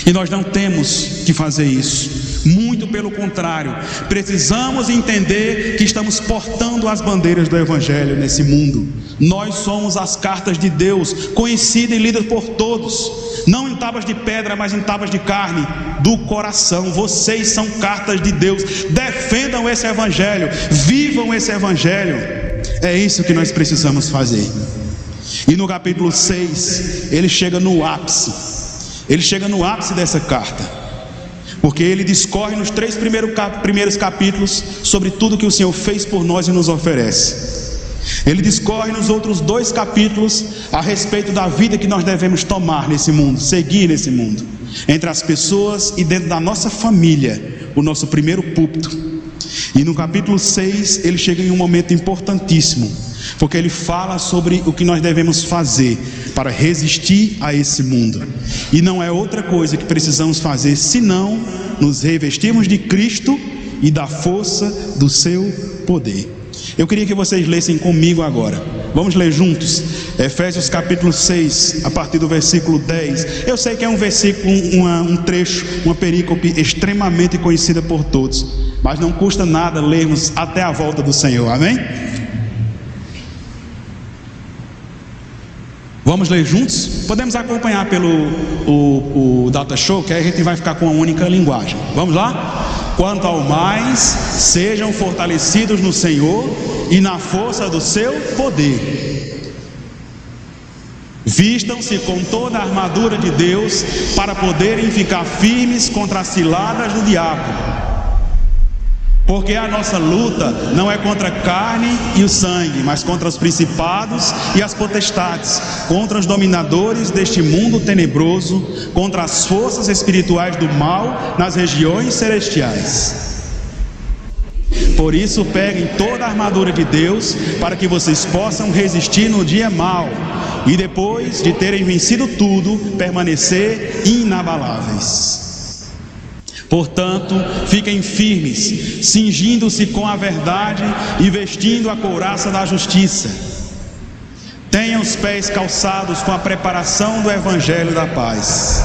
E nós não temos que fazer isso, muito pelo contrário, precisamos entender que estamos portando as bandeiras do evangelho nesse mundo. Nós somos as cartas de Deus, conhecidas e lidas por todos, não em tábuas de pedra, mas em tábuas de carne, do coração. Vocês são cartas de Deus, defendam esse evangelho, vivam esse evangelho. É isso que nós precisamos fazer. E no capítulo 6, ele chega no ápice dessa carta, porque ele discorre nos 3 primeiros capítulos sobre tudo que o Senhor fez por nós e nos oferece. Ele discorre nos outros 2 capítulos a respeito da vida que nós devemos tomar nesse mundo, seguir nesse mundo, entre as pessoas e dentro da nossa família, o nosso primeiro púlpito. E no capítulo 6 ele chega em um momento importantíssimo, porque ele fala sobre o que nós devemos fazer para resistir a esse mundo. E não é outra coisa que precisamos fazer senão nos revestirmos de Cristo e da força do seu poder. Eu queria que vocês lessem comigo agora. Vamos ler juntos Efésios capítulo 6, a partir do versículo 10. Eu sei que é um versículo, um trecho, uma perícope extremamente conhecida por todos, mas não custa nada lermos até a volta do Senhor, amém? Vamos ler juntos? Podemos acompanhar pelo o Data Show, que aí a gente vai ficar com uma única linguagem. Vamos lá? Quanto ao mais, sejam fortalecidos no Senhor e na força do seu poder. Vistam-se com toda a armadura de Deus para poderem ficar firmes contra as ciladas do diabo. Porque a nossa luta não é contra a carne e o sangue, mas contra os principados e as potestades, contra os dominadores deste mundo tenebroso, contra as forças espirituais do mal nas regiões celestiais. Por isso peguem toda a armadura de Deus, para que vocês possam resistir no dia mau, e depois de terem vencido tudo, permanecer inabaláveis. Portanto, fiquem firmes, cingindo-se com a verdade e vestindo a couraça da justiça. Tenham os pés calçados com a preparação do evangelho da paz,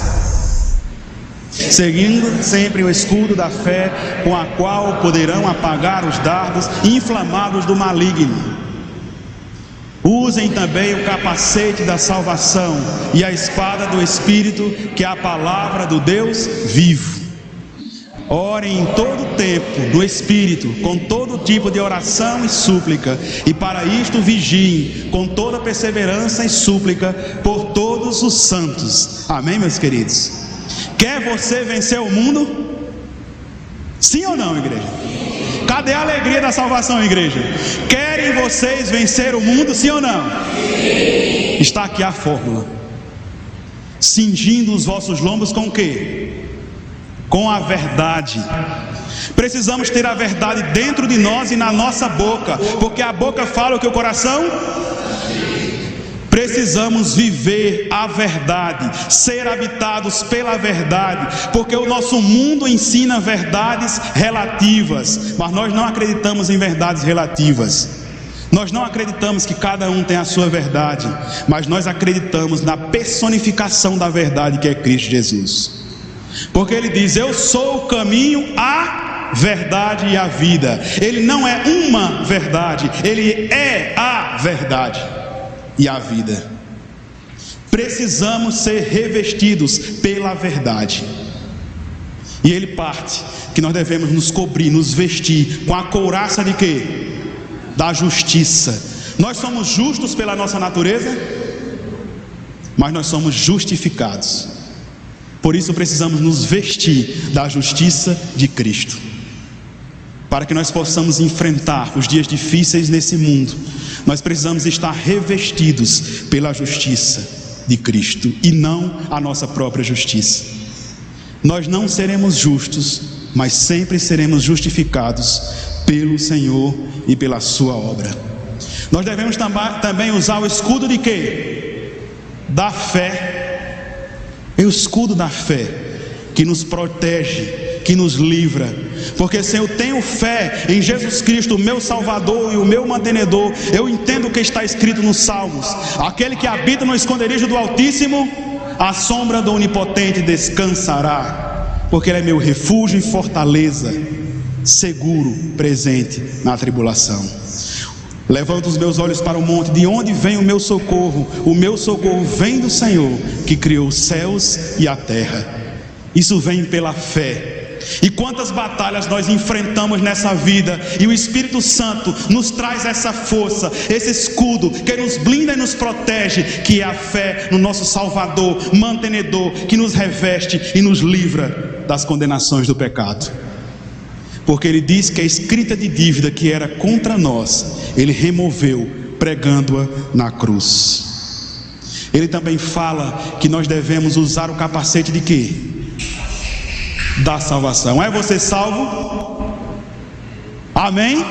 seguindo sempre o escudo da fé, com a qual poderão apagar os dardos inflamados do maligno. Usem também o capacete da salvação e a espada do Espírito, que é a palavra do Deus vivo. Orem em todo o tempo no Espírito, com todo tipo de oração e súplica, e para isto vigiem com toda perseverança e súplica por todos os santos. Amém, meus queridos? Quer você vencer o mundo? Sim ou não, igreja? Cadê a alegria da salvação, igreja? Querem vocês vencer o mundo, sim ou não? Sim. Está aqui a fórmula: cingindo os vossos lombos com o quê? Com a verdade. Precisamos ter a verdade dentro de nós e na nossa boca, porque a boca fala o que o coração. Precisamos viver a verdade, ser habitados pela verdade, porque o nosso mundo ensina verdades relativas, mas nós não acreditamos em verdades relativas. Nós não acreditamos que cada um tem a sua verdade, mas nós acreditamos na personificação da verdade, que é Cristo Jesus. Porque ele diz: eu sou o caminho, a verdade e a vida. Ele não é uma verdade, ele é a verdade e a vida. Precisamos ser revestidos pela verdade. E ele parte que nós devemos nos cobrir, nos vestir com a couraça de quê? Da justiça. Nós somos justos pela nossa natureza, mas nós somos justificados. Por isso precisamos nos vestir da justiça de Cristo, para que nós possamos enfrentar os dias difíceis nesse mundo. Nós precisamos estar revestidos pela justiça de Cristo e não a nossa própria justiça. Nós não seremos justos, mas sempre seremos justificados pelo Senhor e pela sua obra. Nós devemos também usar o escudo de quê? Da fé. É o escudo da fé que nos protege, que nos livra. Porque se eu tenho fé em Jesus Cristo, o meu Salvador e o meu mantenedor, eu entendo o que está escrito nos Salmos: aquele que habita no esconderijo do Altíssimo, à sombra do Onipotente descansará, porque ele é meu refúgio e fortaleza, seguro, presente na tribulação. Levanto os meus olhos para o monte, de onde vem o meu socorro? O meu socorro vem do Senhor, que criou os céus e a terra. Isso vem pela fé. E quantas batalhas nós enfrentamos nessa vida, e o Espírito Santo nos traz essa força, esse escudo que nos blinda e nos protege, que é a fé no nosso Salvador, mantenedor, que nos reveste e nos livra das condenações do pecado. Porque ele diz que a escrita de dívida que era contra nós, ele removeu, pregando-a na cruz. Ele também fala que nós devemos usar o capacete de quê? Da salvação. É você salvo? Amém?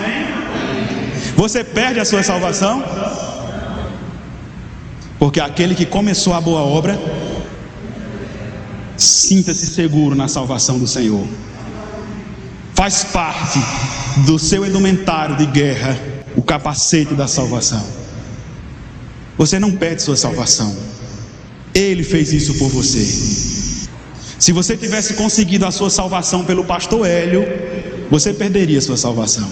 Você perde a sua salvação? Porque aquele que começou a boa obra, sinta-se seguro na salvação do Senhor. Faz parte do seu indumentário de guerra o capacete da salvação. Você não perde sua salvação. Ele fez isso por você. Se você tivesse conseguido a sua salvação pelo pastor Hélio, você perderia sua salvação.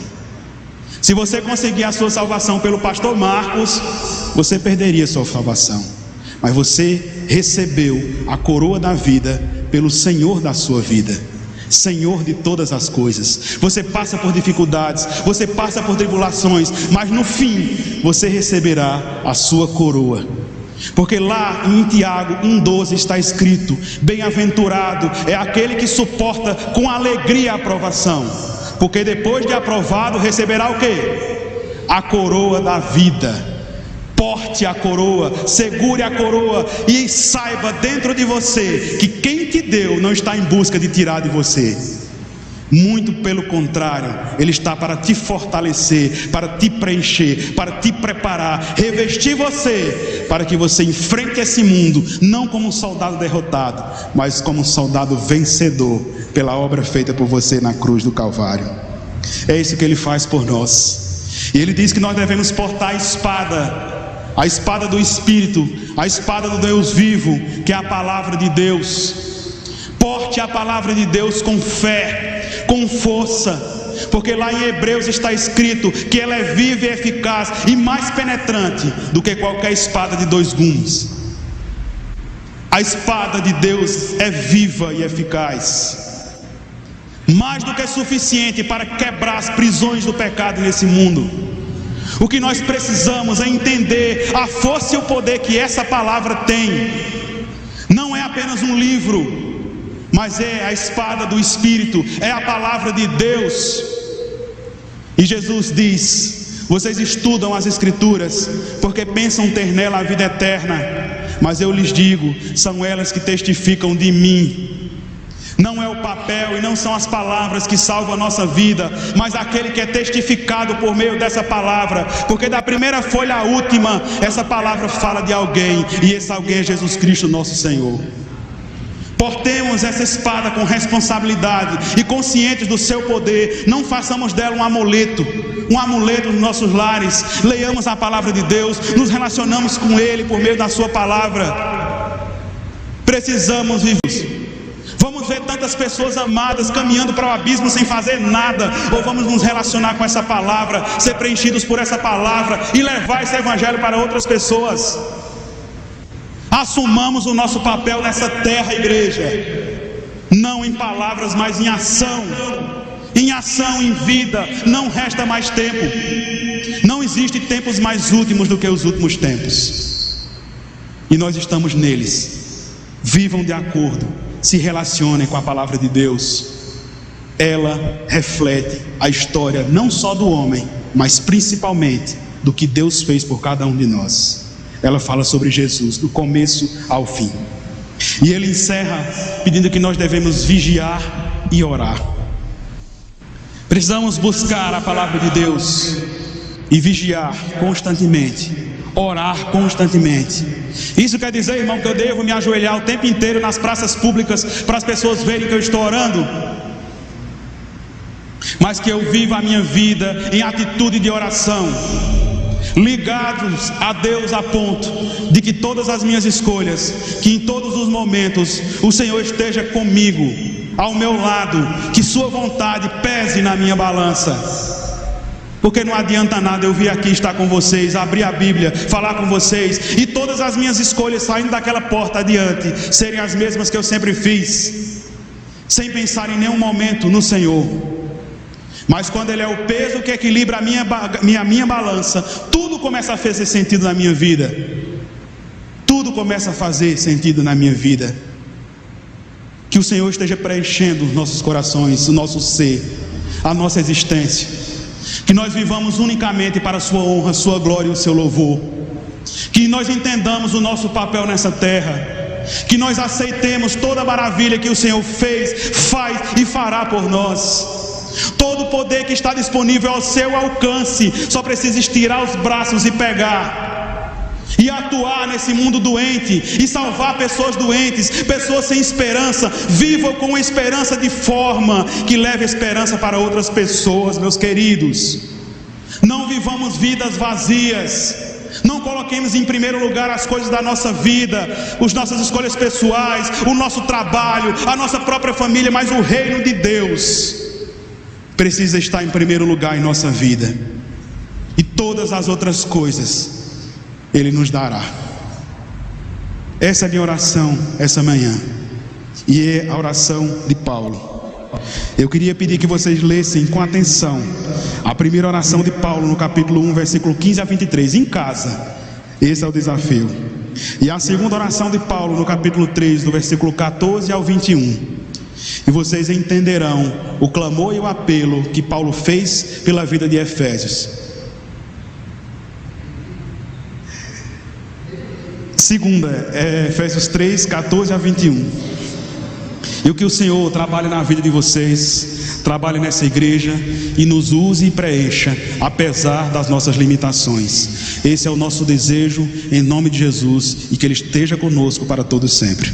Se você conseguir a sua salvação pelo pastor Marcos, você perderia sua salvação. Mas você recebeu a coroa da vida pelo Senhor da sua vida, Senhor de todas as coisas. Você passa por dificuldades, você passa por tribulações, mas no fim você receberá a sua coroa. Porque lá em Tiago 1,12 está escrito: bem-aventurado é aquele que suporta com alegria a provação, porque depois de aprovado receberá o quê? A coroa da vida. Porte a coroa, segure a coroa e saiba dentro de você que quem te deu não está em busca de tirar de você. Muito pelo contrário, ele está para te fortalecer, para te preencher, para te preparar, revestir você, para que você enfrente esse mundo, não como um soldado derrotado, mas como um soldado vencedor, pela obra feita por você na cruz do Calvário. É isso que ele faz por nós. E ele diz que nós devemos portar a espada do Espírito, a espada do Deus vivo, que é a palavra de Deus. Porte a palavra de Deus com fé, com força, porque lá em Hebreus está escrito que ela é viva e eficaz e mais penetrante do que qualquer espada de dois gumes. A espada de Deus é viva e eficaz, mais do que suficiente para quebrar as prisões do pecado nesse mundo. O que nós precisamos é entender a força e o poder que essa palavra tem. Não é apenas um livro, mas é a espada do Espírito, é a palavra de Deus. E Jesus diz: vocês estudam as Escrituras porque pensam ter nela a vida eterna, mas eu lhes digo, são elas que testificam de mim. Não é o papel e não são as palavras que salvam a nossa vida, mas aquele que é testificado por meio dessa palavra, porque da primeira folha à última, essa palavra fala de alguém, e esse alguém é Jesus Cristo, nosso Senhor. Portemos essa espada com responsabilidade e conscientes do seu poder. Não façamos dela um amuleto nos nossos lares. Leiamos a palavra de Deus, nos relacionamos com Ele por meio da sua palavra. Precisamos viver. Vamos ver tantas pessoas amadas caminhando para o abismo sem fazer nada, ou vamos nos relacionar com essa palavra, ser preenchidos por essa palavra e levar esse evangelho para outras pessoas? Assumamos o nosso papel nessa terra, igreja, não em palavras, mas em ação, em vida. Não resta mais tempo, não existe tempos mais últimos do que os últimos tempos, e nós estamos neles. Vivam de acordo, se relacionem com a palavra de Deus. Ela reflete a história não só do homem, mas principalmente do que Deus fez por cada um de nós. Ela fala sobre Jesus, do começo ao fim. E ele encerra pedindo que nós devemos vigiar e orar. Precisamos buscar a palavra de Deus e vigiar constantemente, orar constantemente. Isso quer dizer, irmão, que eu devo me ajoelhar o tempo inteiro nas praças públicas para as pessoas verem que eu estou orando? Mas que eu viva a minha vida em atitude de oração, ligados a Deus a ponto de que todas as minhas escolhas, que em todos os momentos o Senhor esteja comigo, ao meu lado, que sua vontade pese na minha balança. Porque não adianta nada eu vir aqui estar com vocês, abrir a Bíblia, falar com vocês, e todas as minhas escolhas saindo daquela porta adiante serem as mesmas que eu sempre fiz, sem pensar em nenhum momento no Senhor. Mas quando Ele é o peso que equilibra a minha balança, tudo começa a fazer sentido na minha vida. Tudo começa a fazer sentido na minha vida. Que o Senhor esteja preenchendo os nossos corações, o nosso ser, a nossa existência. Que nós vivamos unicamente para a sua honra, a sua glória e o seu louvor. Que nós entendamos o nosso papel nessa terra. Que nós aceitemos toda a maravilha que o Senhor fez, faz e fará por nós. Todo o poder que está disponível ao seu alcance, só precisa estirar os braços e pegar, e atuar nesse mundo doente, e salvar pessoas doentes, pessoas sem esperança. Vivam com esperança de forma que leve esperança para outras pessoas, meus queridos. Não vivamos vidas vazias. Não coloquemos em primeiro lugar as coisas da nossa vida, as nossas escolhas pessoais, o nosso trabalho, a nossa própria família, mas o reino de Deus precisa estar em primeiro lugar em nossa vida, e todas as outras coisas Ele nos dará. Essa é a minha oração essa manhã, e é a oração de Paulo. Eu queria pedir que vocês lessem com atenção a primeira oração de Paulo no capítulo 1, versículo 15 a 23, em casa. Esse é o desafio. E a segunda oração de Paulo no capítulo 3, do versículo 14 ao 21. E vocês entenderão o clamor e o apelo que Paulo fez pela vida de Efésios. Segunda, Efésios 3, 14 a 21. E o que o Senhor trabalhe na vida de vocês, trabalhe nessa igreja e nos use e preencha, apesar das nossas limitações. Esse é o nosso desejo, em nome de Jesus, e que Ele esteja conosco para todos sempre.